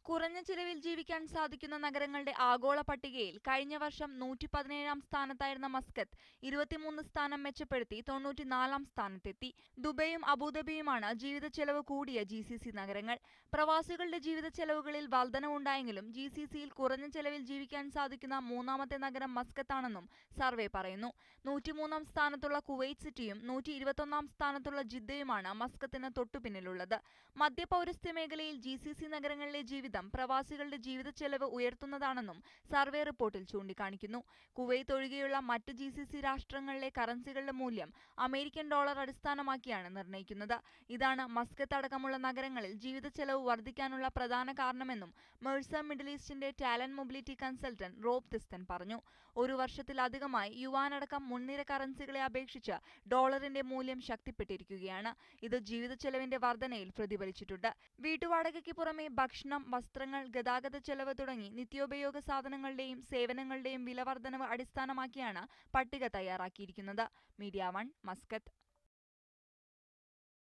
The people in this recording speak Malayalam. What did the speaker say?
കുറഞ്ഞ ചിലവിൽ ജീവിക്കാൻ സാധിക്കുന്ന നഗരങ്ങളുടെ ആഗോള പട്ടികയിൽ കഴിഞ്ഞ വർഷം 117-ാം സ്ഥാനത്തായിരുന്ന മസ്കത്ത് 23 സ്ഥാനം മെച്ചപ്പെടുത്തി 94-ാം സ്ഥാനത്തെത്തി. ദുബൈയും അബുദാബിയുമാണ് ജീവിതച്ചെലവ് കൂടിയ GCC നഗരങ്ങൾ. പ്രവാസികളുടെ ജീവിതച്ചെലവുകളിൽ വർധനവുണ്ടായെങ്കിലും GCCയിൽ കുറഞ്ഞ ചെലവിൽ ജീവിക്കാൻ സാധിക്കുന്ന മൂന്നാമത്തെ നഗരം മസ്കത്താണെന്നും സർവേ പറയുന്നു. 103-ാം സ്ഥാനത്തുള്ള കുവൈറ്റ് സിറ്റിയും 121-ാം സ്ഥാനത്തുള്ള ജിദ്ദയുമാണ് മസ്കത്തിന് തൊട്ടുപിന്നിലുള്ളത്. മധ്യപൗരസ്ത്യ മേഖലയിൽ GCC നഗരങ്ങളിലെ ജീവിതം പ്രവാസികളുടെ ജീവിതച്ചെലവ് ഉയർത്തുന്നതാണെന്നും സർവേ റിപ്പോർട്ടിൽ ചൂണ്ടിക്കാണിക്കുന്നു. കുവൈത്ത് ഒഴികെയുള്ള മറ്റ് GCC രാഷ്ട്രങ്ങളിലെ കറൻസികളുടെ മൂല്യം അമേരിക്കൻ ഡോളർ അടിസ്ഥാനമാക്കിയാണ് നിർണ്ണയിക്കുന്നത്. ഇതാണ് മസ്കത്ത് അടക്കമുള്ള നഗരങ്ങളിൽ ജീവിതച്ചെലവ് വർദ്ധിക്കാനുള്ള പ്രധാന കാരണമെന്നും മെഴ്സർ മിഡിൽ ഈസ്റ്റിന്റെ ടാലന്റ് മൊബിലിറ്റി കൺസൾട്ടന്റ് റോബ് തിസ്തൻ പറഞ്ഞു. ഒരു വർഷത്തിലധികമായി യുവാൻ അടക്കം മുൻനിര കറൻസികളെ അപേക്ഷിച്ച് ഡോളറിന്റെ മൂല്യം ശക്തിപ്പെട്ടിരിക്കുകയാണ്. ഇത് ജീവിതച്ചെലവിന്റെ വർധനയിൽ പ്രതിഫലിച്ചിട്ടുണ്ട്. വീട്ടുവാടകയ്ക്ക് പുറമെ ഭക്ഷണം, വസ്ത്രങ്ങൾ, ഗതാഗത ചെലവ് തുടങ്ങി നിത്യോപയോഗ സാധനങ്ങളുടെയും സേവനങ്ങളുടെയും വില വർധനവ് അടിസ്ഥാനമാക്കിയാണ് പട്ടിക തയ്യാറാക്കിയിരിക്കുന്നത്. Media 1 Muscat.